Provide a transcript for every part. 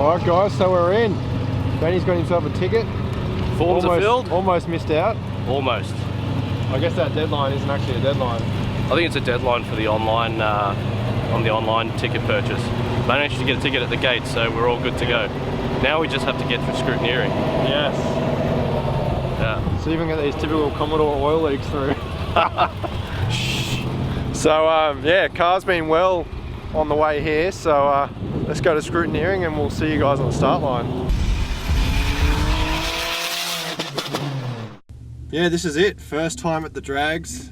Alright guys, so we're in. Benny's got himself a ticket. Forms are filled. Almost missed out. Almost. I guess that deadline isn't actually a deadline. I think it's a deadline for the online, on the online ticket purchase. Managed to get a ticket at the gate, so we're all good to go. Now we just have to get through scrutineering. Yes. Yeah. So you can get these typical Commodore oil leaks through. So yeah, car's been well on the way here, so let's go to scrutineering and we'll see you guys on the start line. Yeah, this is it. First time at the DRAGS.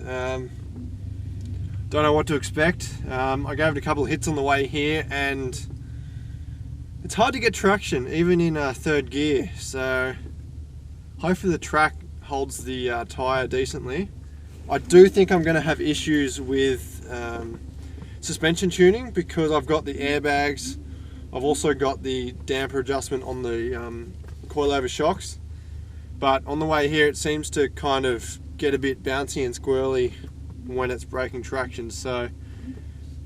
Don't know what to expect. I gave it a couple of hits on the way here and it's hard to get traction even in third gear, so hopefully the track holds the tyre decently. I do think I'm going to have issues with suspension tuning because I've got the airbags. I've also got the damper adjustment on the coilover shocks, but on the way here it seems to kind of get a bit bouncy and squirrely when it's breaking traction, so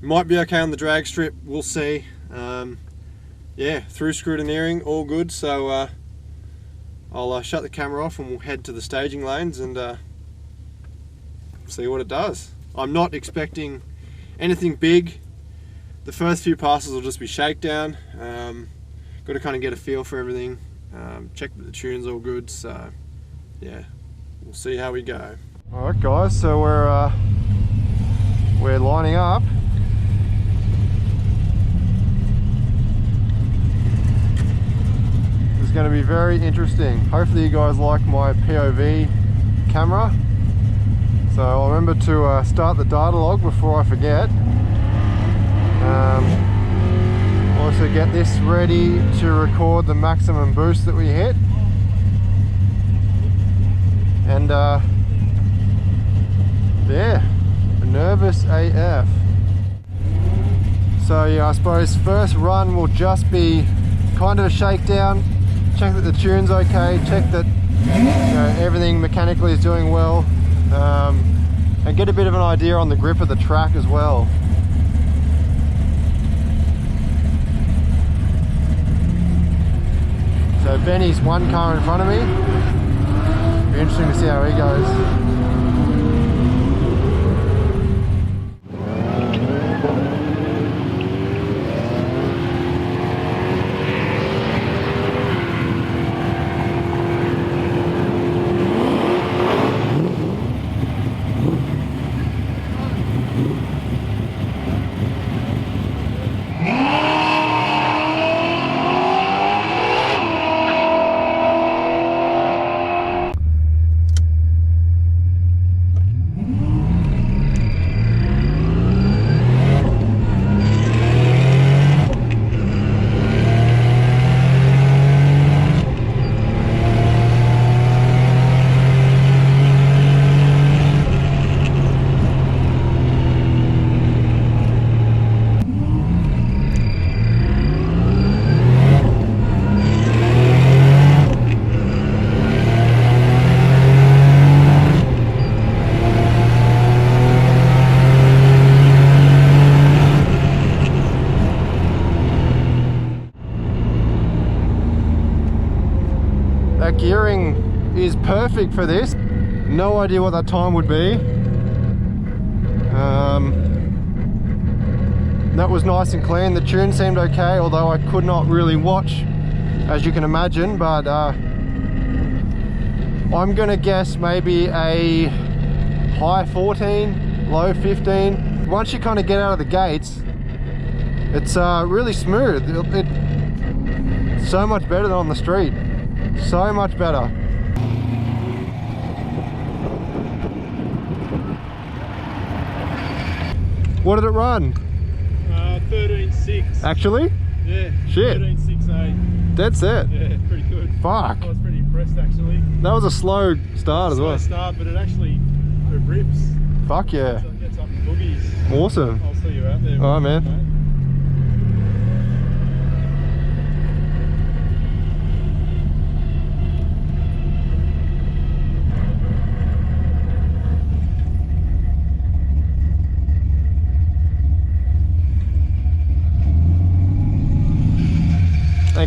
might be okay on the drag strip, we'll see. Yeah, through scrutineering, all good, so I'll shut the camera off and we'll head to the staging lanes and see what it does. I'm not expecting anything big. The first few passes will just be shakedown. Got to kind of get a feel for everything, check that the tune's all good, so yeah, we'll see how we go. Alright guys, so we're lining up. This is going to be very interesting. Hopefully you guys like my POV camera. So I'll remember to start the data log before I forget. Also get this ready to record the maximum boost that we hit. And yeah, nervous AF. So yeah, I suppose first run will just be kind of a shakedown, check that the tune's okay, check that everything mechanically is doing well, and get a bit of an idea on the grip of the track as well. So Benny's one car in front of me. Be interesting to see how he goes. That gearing is perfect for this. No idea what that time would be. That was nice and clean. The tune seemed okay, although I could not really watch, as you can imagine, but I'm gonna guess maybe a high 14, low 15. Once you kind of get out of the gates, it's really smooth. It's so much better than on the street. So much better. What did it run? 13.6. Actually? Yeah. Shit. 13.68. Dead set. Yeah, pretty good. Fuck. I was pretty impressed actually. That was a slow start as well. Slow start, but it rips. Fuck yeah. So it gets up the boogies. Awesome. I'll see you out there. Alright, man. Mate.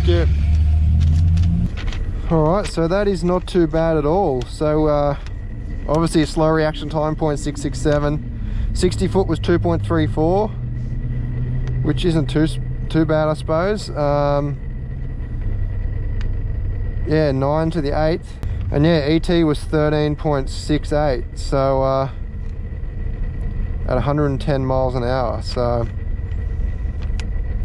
Thank you. Alright, so that is not too bad at all. So obviously a slow reaction time, 0.667. 60 foot was 2.34, which isn't too bad, I suppose. Yeah, 9 to the 8th. And yeah, ET was 13.68, so at 110 miles an hour. So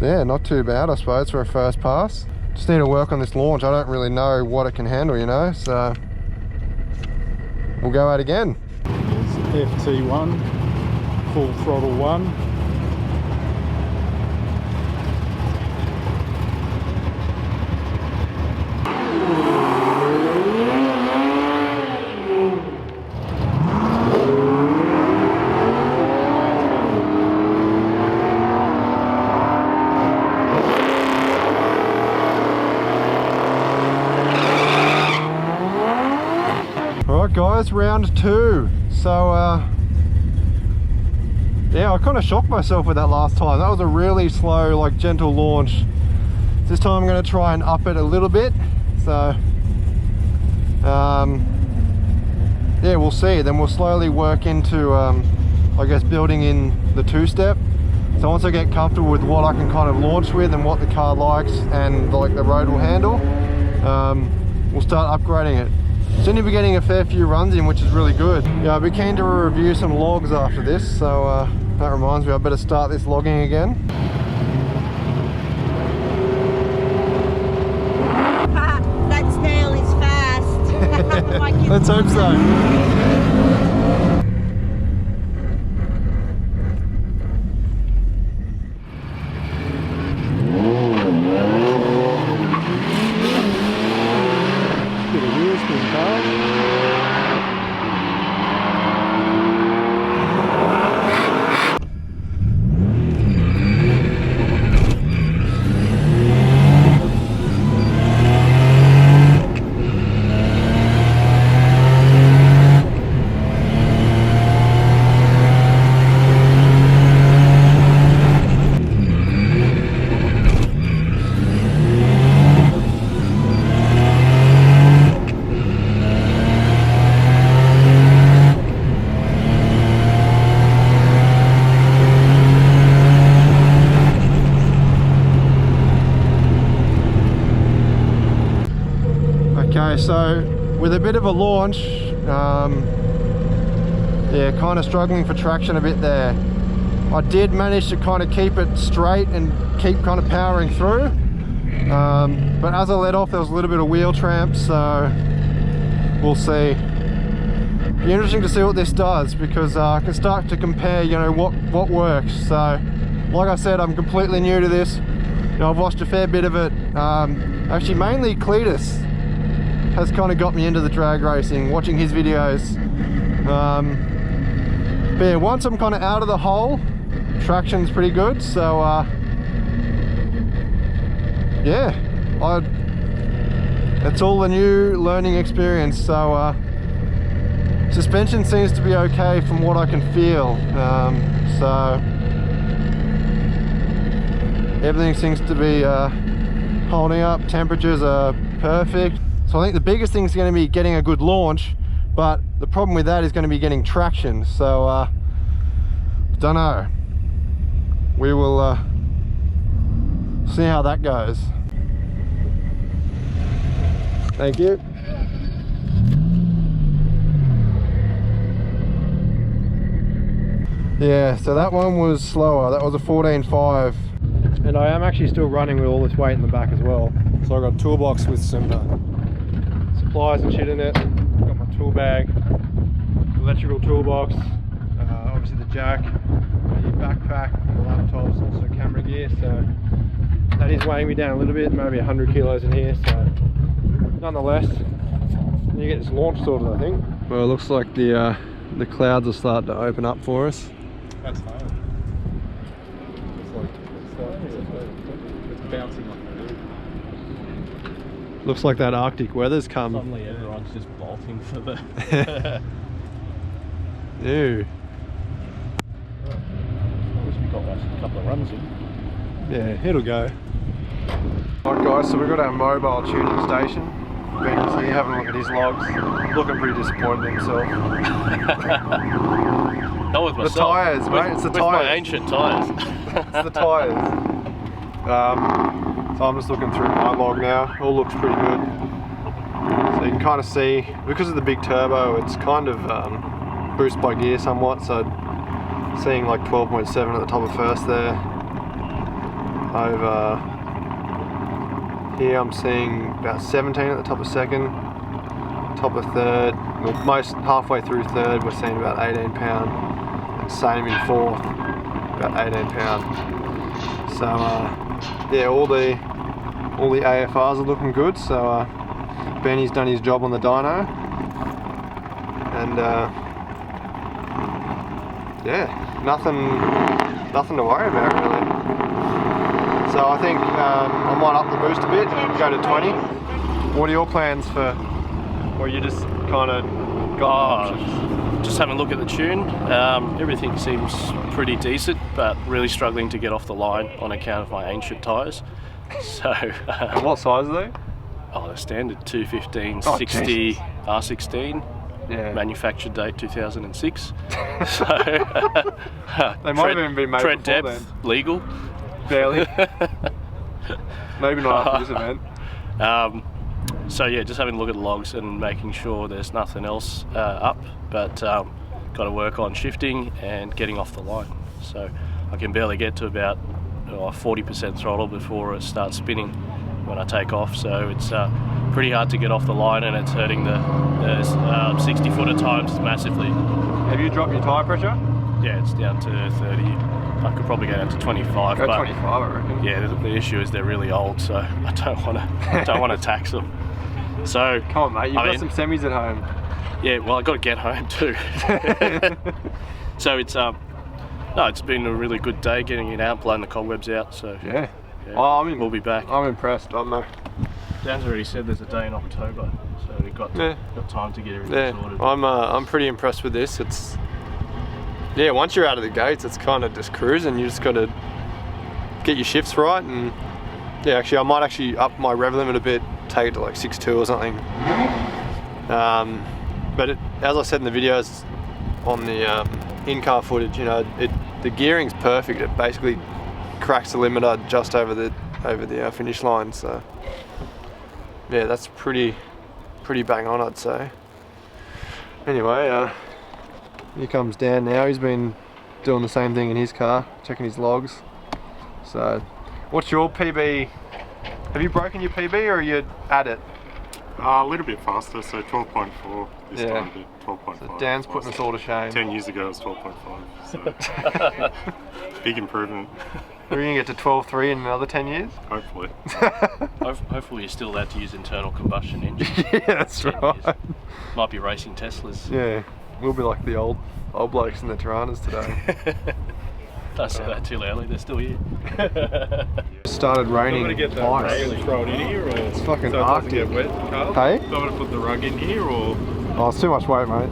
yeah, not too bad, I suppose, for a first pass. Just need to work on this launch. I don't really know what it can handle, you know, so we'll go out again. It's FT1, full throttle 1. Guys, round 2. So yeah, I kind of shocked myself with that last time. That was a really slow, like, gentle launch. This time I'm going to try and up it a little bit. So yeah, we'll see. Then we'll slowly work into I guess building in the 2-step. So once I get comfortable with what I can kind of launch with and what the car likes and like the road will handle, we'll start upgrading it. Seem to be getting a fair few runs in, which is really good. Yeah, I'll be keen to review some logs after this, so that reminds me I better start this logging again. That snail is fast. Let's hope so. Okay, so with a bit of a launch, yeah, kind of struggling for traction a bit there. I did manage to kind of keep it straight and keep kind of powering through, but as I let off there was a little bit of wheel tramp, so we'll see. Be interesting to see what this does, because I can start to compare, you know, what works. So like I said, I'm completely new to this. You know, I've watched a fair bit of it. Actually mainly Cletus has kind of got me into the drag racing, watching his videos. But yeah, once I'm kind of out of the hole, traction's pretty good. So yeah, it's all a new learning experience. So suspension seems to be okay from what I can feel. So everything seems to be holding up. Temperatures are perfect. So I think the biggest thing is going to be getting a good launch, but the problem with that is going to be getting traction. So don't know. We will see how that goes. Thank you. Yeah, so that one was slower. That was a 14.5. And I am actually still running with all this weight in the back as well. So I've got a toolbox with some supplies and shit in it. Got my tool bag, electrical toolbox, obviously the jack, the backpack, the laptops, also camera gear. So that is weighing me down a little bit, maybe 100 kilos in here. So nonetheless, you get this launch sorted, I think. Well, it looks like the clouds are starting to open up for us. That's fine. It's bouncing like that. Looks like that Arctic weather's come. Suddenly everyone's just bolting for the... Ew. At least we got a couple of runs in. Yeah, it'll go. Alright guys, so we've got our mobile tuning station. Ben's here having a look at his logs. Looking pretty disappointed in himself. Not with myself. The tyres, mate, it's the with tyres. my ancient tyres. It's the tyres. So I'm just looking through my log now. All looks pretty good. So you can kind of see, because of the big turbo, it's kind of boosted by gear somewhat. So seeing like 12.7 at the top of first there. Over here I'm seeing about 17 at the top of second, top of third, well, most halfway through third we're seeing about 18 pound, and same in fourth, about 18 pound. So yeah, all the AFRs are looking good. So Benny's done his job on the dyno, and yeah, nothing to worry about really. So I think I might up the boost a bit, go to 20. What are your plans for, or you just kind of got options? Just having a look at the tune. Everything seems pretty decent, but really struggling to get off the line on account of my ancient tyres. So. And what size are they? Oh, the standard 215 Oh, 60 Jesus. R16. Yeah. Manufactured date 2006. So. They might have even been made tread before depth then. legal. Barely. Maybe not after this event. So yeah, just having a look at the logs and making sure there's nothing else up, but got to work on shifting and getting off the line. So I can barely get to about 40% throttle before it starts spinning when I take off. So it's pretty hard to get off the line, and it's hurting the 60 footer times massively. Have you dropped your tyre pressure? Yeah, it's down to 30. I could probably go down to 25. Go but 25, I reckon. yeah, the issue is they're really old, so I don't want to tax them. So Come on, mate, you've I got mean, some semis at home. Yeah, well, I got to get home too. So it's no, it's been a really good day getting it out, blowing the cobwebs out. So Yeah. yeah, Oh, we'll be back. I'm impressed. I know. Dan's already said there's a day in October, so we've got time to get everything sorted. I'm pretty impressed with this. It's once you're out of the gates, it's kind of just cruising. You just got to get your shifts right, and yeah, actually I might actually up my rev limit a bit, take it to like 6.2 or something. But as I said in the videos on the in-car footage, you know, the gearing's perfect. It basically cracks the limiter just over the finish line. So yeah, that's pretty bang on, I'd say. Anyway, here comes Dan now. He's been doing the same thing in his car, checking his logs. So, what's your PB? Have you broken your PB, or are you at it? A little bit faster, so 12.4 this time to 12.5. So Dan's putting us all to shame. 10 years ago it was 12.5, so big improvement. We're going to get to 12.3 in another 10 years? Hopefully. Hopefully you're still allowed to use internal combustion engines. Yeah, that's right. Might be racing Teslas. Yeah, we'll be like the old blokes in the Tiranas today. Don't say that too loudly, they're still here. Started raining. I'm going to get that ice. rug and throw it in here, or It's fucking so it Arctic. doesn't get wet, Carl? Hey? Do you want me to put the rug in here, or? Oh, it's too much weight, mate.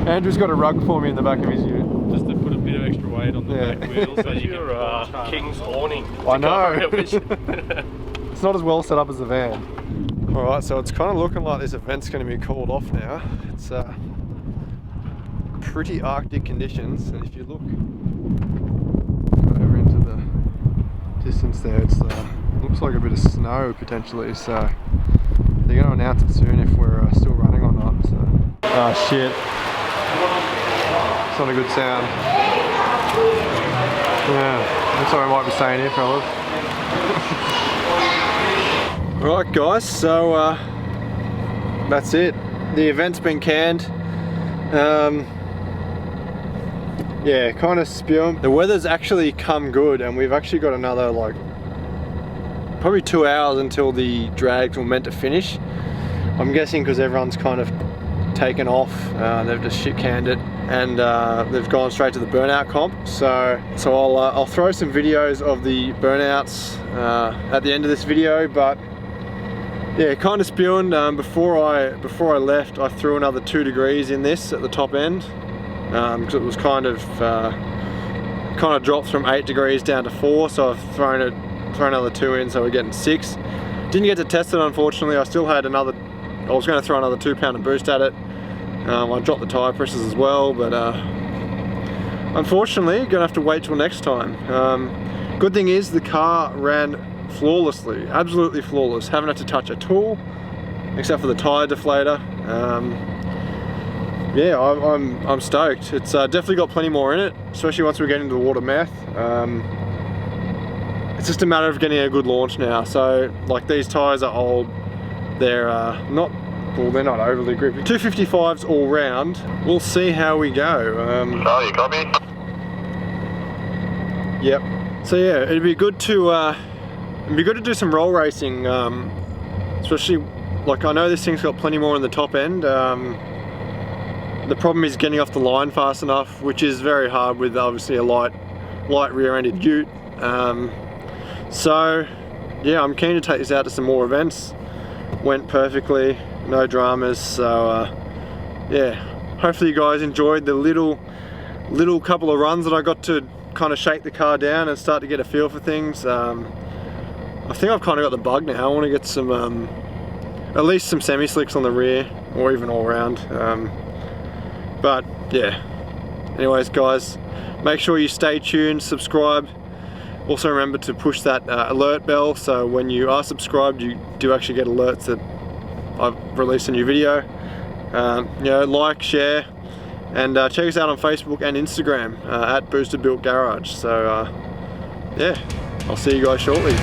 Andrew's got a rug for me in the back of his ute. Just to put a bit of extra weight on the back wheels. So you Your King's awning. I know. It's It's not as well set up as the van. Alright, so it's kind of looking like this event's going to be called off now. It's pretty Arctic conditions, and if you look over into the distance there, it's looks like a bit of snow potentially, so they're going to announce it soon if we're still running or not. So. Oh shit. It's not a good sound. Yeah, that's what I might be saying here, fellas. Right guys, so that's it. The event's been canned. Yeah, kind of spewing. The weather's actually come good, and we've actually got another like probably 2 hours until the drags were meant to finish. I'm guessing because everyone's kind of taken off, they've just shit canned it, and they've gone straight to the burnout comp. So I'll throw some videos of the burnouts at the end of this video, but yeah, kind of spewing. Before I left, I threw another 2 degrees in this at the top end, because it was kind of dropped from 8 degrees down to 4. So I've thrown it throw another 2 in, so we're getting 6. Didn't get to test it, unfortunately. I still had another, I was going to throw another 2 pounder boost at it. I dropped the tyre pressures as well, but unfortunately gonna have to wait till next time. Good thing is the car ran flawlessly, absolutely flawless. Haven't had to touch a tool except for the tyre deflator. Yeah, I'm stoked. It's definitely got plenty more in it, especially once we get into the water meth. It's just a matter of getting a good launch now. So like, these tyres are old, they're not, well, they're not overly grippy. 255s all round. We'll see how we go. You copy? Yep. So yeah, it'd be good to do some roll racing, especially like, I know this thing's got plenty more in the top end. The problem is getting off the line fast enough, which is very hard with obviously a light rear-ended Ute. So yeah, I'm keen to take this out to some more events. Went perfectly, no dramas. So yeah, hopefully you guys enjoyed the little couple of runs that I got to kind of shake the car down and start to get a feel for things. I think I've kind of got the bug now. I want to get some at least some semi-slicks on the rear, or even all round. But yeah, anyways guys, make sure you stay tuned, subscribe. Also remember to push that alert bell, so when you are subscribed you do actually get alerts that I've released a new video. You know, like, share, and check us out on Facebook and Instagram at Booster Built Garage. So yeah, I'll see you guys shortly.